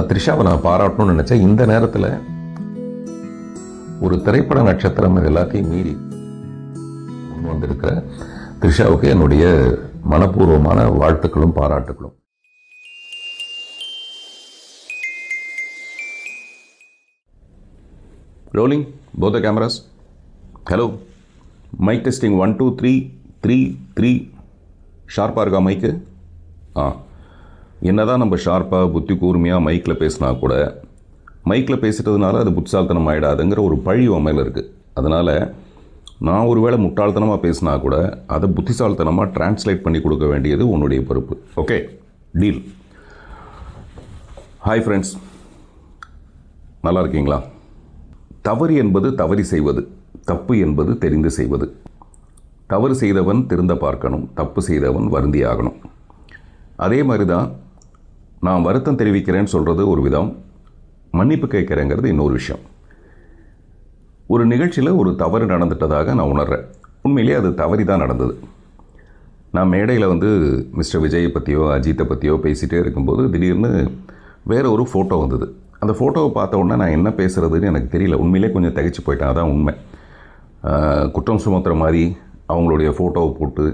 த்ரிஷாவை நான் பாராட்டணும்னு நினச்சேன். இந்த நேரத்தில் ஒரு திரைப்பட நட்சத்திரம் இது எல்லாத்தையும் மீறி முன் வந்திருக்கிற த்ரிஷாவுக்கு என்னுடைய மனப்பூர்வமான வாழ்த்துக்களும் பாராட்டுகளும். Rolling both the cameras. Hello, mic testing 1 2 3 3 3. ஷார்ப்பாக இருக்கா மைக்கு? என்னதான் நம்ம ஷார்ப்பாக புத்தி கூர்மையாக மைக்கில் பேசினா கூட மைக்கில் பேசிட்டதுனால அது புத்திசாலித்தனம் ஆகிடாதுங்கிற ஒரு பழி உண்மையில் இருக்குது. அதனால் நான் ஒரு வேளை முட்டாள்தனமாக பேசினா கூட அதை புத்திசாலித்தனமாக டிரான்ஸ்லேட் பண்ணி கொடுக்க வேண்டியது உன்னுடைய பொறுப்பு. Okay, deal. ஹாய் ஃப்ரெண்ட்ஸ், நல்லா இருக்கீங்களா? தவறு என்பது தவறி செய்வது, தப்பு என்பது தெரிந்து செய்வது. தவறு செய்தவன் திருந்த பார்க்கணும், தப்பு செய்தவன் வருந்தி ஆகணும். அதே மாதிரி தான் நான் வருத்தம் தெரிவிக்கிறேன்னு சொல்கிறது ஒரு விதம், மன்னிப்பு கேட்குறேங்கிறது இன்னொரு விஷயம். ஒரு நிகழ்ச்சியில் ஒரு தவறு நடந்துட்டதாக நான் உணர்கிறேன். உண்மையிலேயே அது தவறி தான் நடந்தது. நான் மேடையில் மிஸ்டர் விஜயை பற்றியோ அஜித்தை பற்றியோ பேசிகிட்டே இருக்கும்போது திடீர்னு வேறு ஒரு ஃபோட்டோ வந்தது. அந்த ஃபோட்டோவை பார்த்த உடனே நான் என்ன பேசுகிறதுன்னு எனக்கு தெரியல. உண்மையிலே கொஞ்சம் திகைச்சு போயிட்டேன். அதான் உண்மை. குற்றம் சுமத்துற மாதிரி அவங்களுடைய ஃபோட்டோவை போட்டு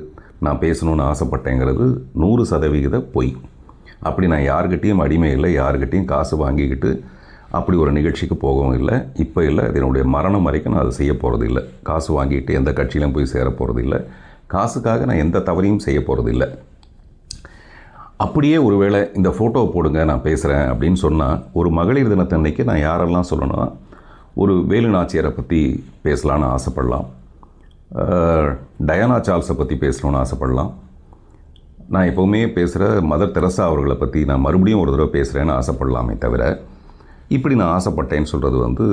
நான் பேசணுன்னு ஆசைப்பட்டேங்கிறது 100% பொய். அப்படி நான் யாருக்கிட்டேயும் அடிமை இல்லை, யாருக்கிட்டேயும் காசு வாங்கிக்கிட்டு அப்படி ஒரு நிகழ்ச்சிக்கு போகவும் இல்லை, இப்போ இல்லை, அது என்னுடைய மரணம் வரைக்கும் நான் அதை செய்ய போகிறது இல்லை. காசு வாங்கிட்டு எந்த கட்சியிலும் போய் சேர போகிறது இல்லை. காசுக்காக நான் எந்த தவறையும் செய்ய போகிறது இல்லை. அப்படியே ஒருவேளை இந்த ஃபோட்டோவை போடுங்க நான் பேசுகிறேன் அப்படின்னு சொன்னால், ஒரு மகளிர் தினத்தன்னைக்கு நான் யாரெல்லாம் சொல்லணும்னா, ஒரு வேலு நாச்சியாரை பற்றி பேசலான்னு ஆசைப்படலாம், டயானா சார்ல்ஸை பற்றி பேசணுன்னு ஆசைப்படலாம். நான் எப்போவுமே பேசுகிற மதர் தெரசா அவர்களை பற்றி நான் மறுபடியும் ஒரு தடவை பேசுகிறேன்னு ஆசைப்படலாமே தவிர, இப்படி நான் ஆசைப்பட்டேன்னு சொல்கிறது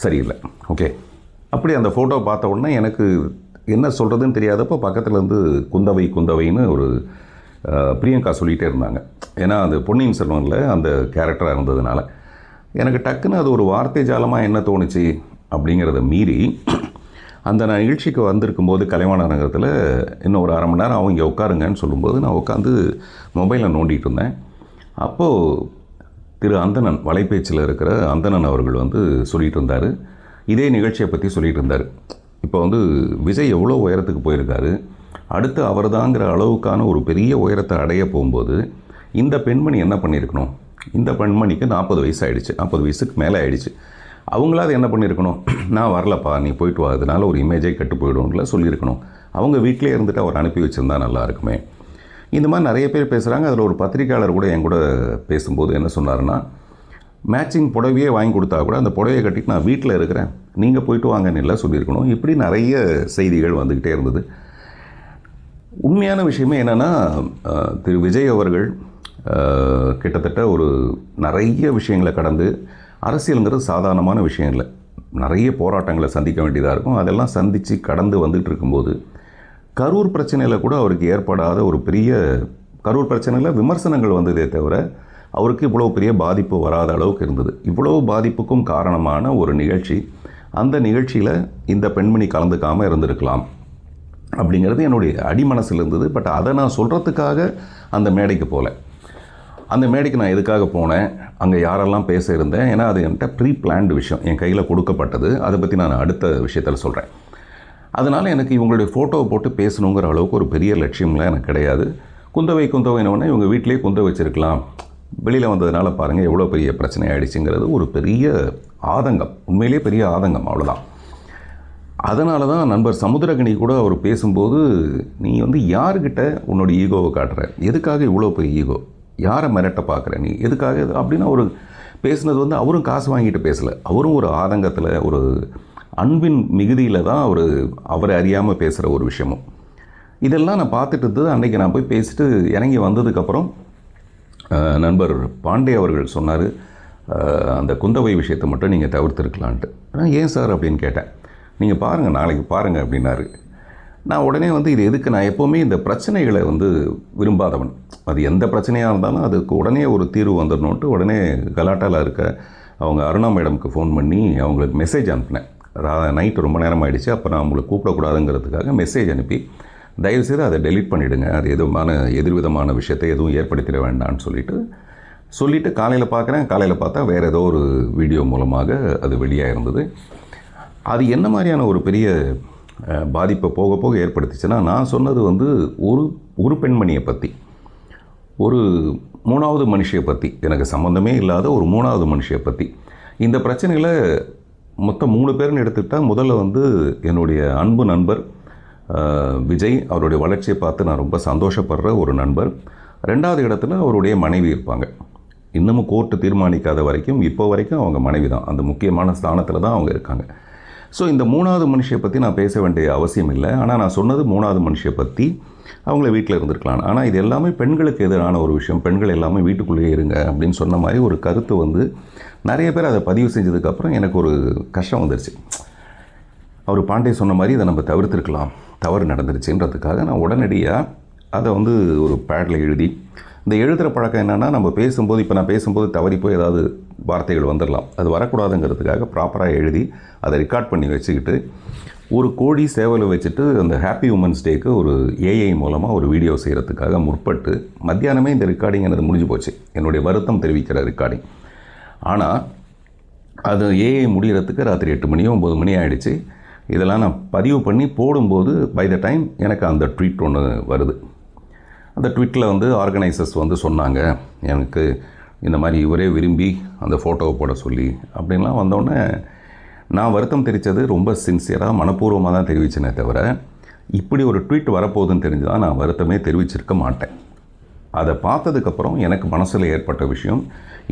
சரியில்லை. ஓகே, அப்படி அந்த ஃபோட்டோவை பார்த்த உடனே எனக்கு என்ன சொல்கிறதுன்னு தெரியாதப்போ பக்கத்தில் குந்தவை குந்தவைன்னு ஒரு பிரியங்கா சொல்லிகிட்டே இருந்தாங்க. ஏன்னா அது பொன்னியின் செல்வனில் அந்த கேரக்டராக இருந்ததுனால எனக்கு டக்குன்னு அது ஒரு வார்த்தை ஜாலமாக என்ன தோணுச்சு அப்படிங்கிறத மீறி, அந்த நான் நிகழ்ச்சிக்கு வந்திருக்கும்போது கலைவாணர் நகரத்தில் இன்னும் ஒரு அரை மணி நேரம் அவங்க இங்கே உட்காருங்கன்னு சொல்லும்போது நான் உட்காந்து மொபைலில் நோண்டிகிட்டு இருந்தேன். அப்போது திரு அந்தணன், வலைப்பேச்சில் இருக்கிற அந்தணன் அவர்கள் சொல்லிகிட்டு இருந்தார். இதே நிகழ்ச்சியை பற்றி சொல்லிகிட்டு இருந்தார். இப்போ விஜய் எவ்வளோ உயரத்துக்கு போயிருக்காரு, அடுத்து அவர் தாங்கிற அளவுக்கான ஒரு பெரிய உயரத்தை அடைய போகும்போது இந்த பெண்மணி என்ன பண்ணியிருக்கணும்? இந்த பெண்மணிக்கு 40 வயசு ஆகிடுச்சு, 40 வயசுக்கு மேலே ஆகிடுச்சு. அவங்களாவது என்ன பண்ணியிருக்கணும்? நான் வரலப்பா, நீ போயிட்டு வா, அதனால் ஒரு இமேஜே கெட்டு போய்டும்ல சொல்லியிருக்கணும். அவங்க வீட்டிலே இருந்துட்டு அவர் அனுப்பி வச்சுருந்தா நல்லா இருக்குமே. இந்த மாதிரி நிறைய பேர் பேசுகிறாங்க. அதில் ஒரு பத்திரிக்கையாளர் கூட என் கூட பேசும்போது என்ன சொன்னார்னா, மேட்சிங் புடவையே வாங்கி கொடுத்தா கூட அந்த புடவையை கட்டிட்டு நான் வீட்டில் இருக்கிறேன், நீங்கள் போயிட்டு வாங்கன்னு எல்லாம் சொல்லியிருக்கணும். இப்படி நிறைய செய்திகள் வந்துக்கிட்டே இருந்தது. உண்மையான விஷயமே என்னென்னா, திரு விஜய் அவர்கள் கிட்டத்தட்ட ஒரு நிறைய விஷயங்களை கடந்து, அரசியலுங்கிறது சாதாரணமான விஷயம் இல்லை, நிறைய போராட்டங்களை சந்திக்க வேண்டியதாக இருக்கும். அதெல்லாம் சந்தித்து கடந்து வந்துட்டு இருக்கும்போது கரூர் பிரச்சனையில் கூட அவருக்கு ஏற்படாத ஒரு பெரிய, கரூர் பிரச்சனையில் விமர்சனங்கள் வந்ததே தவிர அவருக்கு இவ்வளோ பெரிய பாதிப்பு வராத அளவுக்கு இருந்தது. இவ்வளோ பாதிப்புக்கும் காரணமான ஒரு நிகழ்ச்சி, அந்த நிகழ்ச்சியில் இந்த பெண்மணி கலந்துக்காமல் இருந்திருக்கலாம் அப்படிங்கிறது என்னுடைய அடிமனசில் இருந்தது. பட் அதை நான் சொல்கிறதுக்காக அந்த மேடைக்கு போகல. அந்த மேடைக்கு நான் எதுக்காக போனேன், அங்கே யாரெல்லாம் பேச இருந்தேன், ஏன்னா அது என்கிட்ட ப்ரீ பிளான்டு விஷயம், என் கையில் கொடுக்கப்பட்டது. அதை பற்றி நான் அடுத்த விஷயத்தில் சொல்கிறேன். அதனால் எனக்கு இவங்களுடைய ஃபோட்டோவை போட்டு பேசணுங்கிற அளவுக்கு ஒரு பெரிய லட்சியம்லாம் எனக்கு கிடையாது. குந்தவை குந்தவைனோடனே இவங்க வீட்டிலே குந்த வச்சுருக்கலாம், வெளியில் வந்ததுனால பாருங்கள் எவ்வளோ பெரிய பிரச்சனை ஆகிடுச்சுங்கிறது ஒரு பெரிய ஆதங்கம், உண்மையிலே பெரிய ஆதங்கம், அவ்வளோதான். அதனால தான் நண்பர் சமுத்திரகனி கூட அவர் பேசும்போது, நீ யாருக்கிட்ட உன்னோட ஈகோவை காட்டுற, எதுக்காக இவ்வளோ பெரிய ஈகோ, யாரை மிரட்ட பார்க்குற நீ, எதுக்காக அப்படின்னு அவர் பேசுனது அவரும் காசு வாங்கிட்டு பேசலை. அவரும் ஒரு ஆதங்கத்தில், ஒரு அன்பின் மிகுதியில் தான் அவரை அறியாமல் பேசுகிற ஒரு விஷயமும். இதெல்லாம் நான் பார்த்துட்டு இருந்தது. அன்றைக்கி நான் போய் பேசிட்டு இறங்கி வந்ததுக்கப்புறம் நண்பர் பாண்டே அவர்கள் சொன்னார், அந்த குந்தவை விஷயத்தை மட்டும் நீங்கள் தவிர்த்துருக்கலான்ட்டு. நான் ஏன் சார் அப்படின்னு கேட்டேன். நீங்கள் பாருங்கள், நாளைக்கு பாருங்கள் அப்படின்னாரு. நான் உடனே இது எதுக்கு, நான் எப்போவுமே இந்த பிரச்சனைகளை விரும்பாதவன். அது எந்த பிரச்சனையாக இருந்தாலும் அதுக்கு உடனே ஒரு தீர்வு வந்துடணுன்ட்டு உடனே கலாட்டாவில் இருக்க அவங்க அருணா மேடமுக்கு ஃபோன் பண்ணி அவங்களுக்கு மெசேஜ் அனுப்பினேன். நைட்டு ரொம்ப நேரம் ஆகிடுச்சு, அப்போ நான் அவங்களுக்கு கூப்பிடக்கூடாதுங்கிறதுக்காக மெசேஜ் அனுப்பி, தயவுசெய்து அதை டெலீட் பண்ணிவிடுங்க, அது எதுவுமான எதிர்விதமான விஷயத்தை எதுவும் ஏற்படுத்திட வேண்டாம்னு சொல்லிட்டு சொல்லிவிட்டு காலையில் பார்க்குறேன். காலையில் பார்த்தா வேறு ஏதோ ஒரு வீடியோ மூலமாக அது வெளியாக இருந்தது. அது என்ன மாதிரியான ஒரு பெரிய பாதிப்பை போக போக ஏற்படுத்திச்சுன்னா, நான் சொன்னது வந்து ஒரு பெண்மணியை பற்றி, ஒரு 3வது மனுஷியை பற்றி, எனக்கு சம்மந்தமே இல்லாத ஒரு 3வது மனுஷியை பற்றி. இந்த பிரச்சனையில் மொத்தம் 3 பேர்னு எடுத்துக்கிட்டால், முதல்ல வந்து என்னுடைய அன்பு நண்பர் விஜய், அவருடைய வளர்ச்சியை பார்த்து நான் ரொம்ப சந்தோஷப்படுற ஒரு நண்பர். 2வது இடத்துல அவருடைய மனைவி இருப்பாங்க. இன்னமும் கோர்ட்டு தீர்மானிக்காத வரைக்கும், இப்போ வரைக்கும் அவங்க மனைவி தான், அந்த முக்கியமான ஸ்தானத்தில் தான் அவங்க இருக்காங்க. ஸோ இந்த 3வது மனுஷியை பற்றி நான் பேச வேண்டிய அவசியம் இல்லை. ஆனால் நான் சொன்னது 3வது மனுஷியை பற்றி. அவங்கள வீட்டில் இருந்திருக்கலாம். ஆனால் இது எல்லாமே பெண்களுக்கு எதிரான ஒரு விஷயம். பெண்கள் எல்லாமே வீட்டுக்குள்ளேயே இருங்க அப்படின்னு சொன்ன மாதிரி ஒரு கருத்து வந்து நிறைய பேர் அதை பதிவு செஞ்சதுக்கப்புறம் எனக்கு ஒரு கஷ்டம் வந்துருச்சு. அவர் பாண்டே சொன்ன மாதிரி இதை நம்ம தவிர்த்திருக்கலாம், தவறு நடந்துருச்சுன்றதுக்காக நான் உடனடியாக அதை வந்து ஒரு பேடில் எழுதி, இந்த எழுதுகிற பழக்கம் என்னென்னா, நம்ம பேசும்போது, இப்போ நான் பேசும்போது தவறி போய் ஏதாவது வார்த்தைகள் வந்துடலாம், அது வரக்கூடாதுங்கிறதுக்காக ப்ராப்பராக எழுதி அதை ரெக்கார்ட் பண்ணி வச்சுக்கிட்டு, ஒரு கோழி சேவலை வச்சுட்டு அந்த ஹாப்பி உமன்ஸ் டேக்கு ஒரு ஏஐ மூலமாக ஒரு வீடியோ செய்கிறதுக்காக முற்பட்டு மத்தியானமே இந்த ரெக்கார்டிங் எனது முடிஞ்சு போச்சு, என்னுடைய வருத்தம் தெரிவிக்கிற ரெக்கார்டிங். ஆனால் அது ஏஐ முடிகிறதுக்கு ராத்திரி 8 மணியோ 9 மணி ஆகிடுச்சு. இதெல்லாம் நான் பதிவு பண்ணி போடும்போது பை த டைம் எனக்கு அந்த ட்வீட் ஒன்று வருது. அந்த ட்வீட்டில் வந்து ஆர்கனைசர்ஸ் வந்து சொன்னாங்க, எனக்கு இந்த மாதிரி இவரே விரும்பி அந்த ஃபோட்டோவை போட சொல்லி அப்படின்லாம் வந்தோடனே நான் வருத்தம் தெரிவித்தது ரொம்ப சின்சியராக மனப்பூர்வமாக தான் தெரிவித்தேனே தவிர, இப்படி ஒரு ட்வீட் வரப்போகுதுன்னு தெரிஞ்சுதான் நான் வருத்தமே தெரிவிச்சிருக்க மாட்டேன். அதை பார்த்ததுக்கப்புறம் எனக்கு மனசில் ஏற்பட்ட விஷயம்,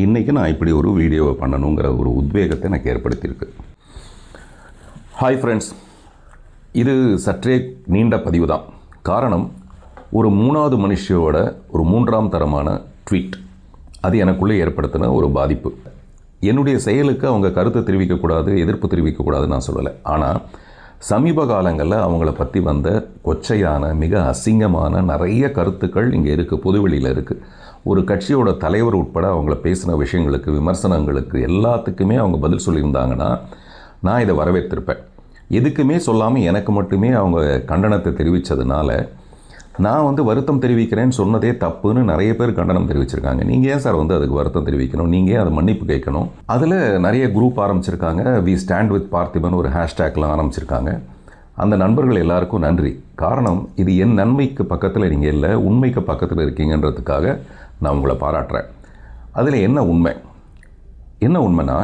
இன்றைக்கி நான் இப்படி ஒரு வீடியோவை பண்ணணுங்கிற ஒரு உத்வேகத்தை எனக்கு ஏற்படுத்தியிருக்கு. ஹாய் ஃப்ரெண்ட்ஸ், இது சற்றே நீண்ட பதிவு தான். காரணம், ஒரு 3வது மனுஷியோட ஒரு 3ஆம் தரமான ட்வீட், அது எனக்குள்ளே ஏற்படுத்தின ஒரு பாதிப்பு. என்னுடைய செயலுக்கு அவங்க கருத்தை தெரிவிக்கக்கூடாது, எதிர்ப்பு தெரிவிக்கக்கூடாதுன்னு நான் சொல்லலை. ஆனால் சமீப காலங்களில் அவங்கள பற்றி வந்த கொச்சையான, மிக அசிங்கமான நிறைய கருத்துக்கள் இங்கே இருக்குது, பொதுவெளியில் இருக்குது. ஒரு கட்சியோட தலைவர் உட்பட அவங்கள பேசின விஷயங்களுக்கு, விமர்சனங்களுக்கு எல்லாத்துக்குமே அவங்க பதில் சொல்லியிருந்தாங்கன்னா நான் இதை வரவேற்றிருப்பேன். எதுக்குமே சொல்லாமல் எனக்கு மட்டுமே அவங்க கண்டனத்தை தெரிவித்ததுனால நான் வந்து வருத்தம் தெரிவிக்கிறேன்னு சொன்னதே தப்புன்னு நிறைய பேர் கண்டனம் தெரிவிச்சிருக்காங்க. நீங்கள் ஏன் சார் வந்து அதுக்கு வருத்தம் தெரிவிக்கணும், நீங்கள் ஏன் அதை மன்னிப்பு கேட்கணும்? அதில் நிறைய குரூப் ஆரம்பிச்சிருக்காங்க. வி ஸ்டாண்ட் வித் பார்த்திபன் ஒரு ஹேஷ்டேக்லாம் ஆரம்பிச்சிருக்காங்க. அந்த நண்பர்கள் எல்லாருக்கும் நன்றி. காரணம், இது என் நன்மைக்கு பக்கத்தில் நீங்கள் இல்லை, உண்மைக்கு பக்கத்தில் இருக்கீங்கன்றதுக்காக நான் உங்களை பாராட்டுறேன். அதில் என்ன உண்மைனா,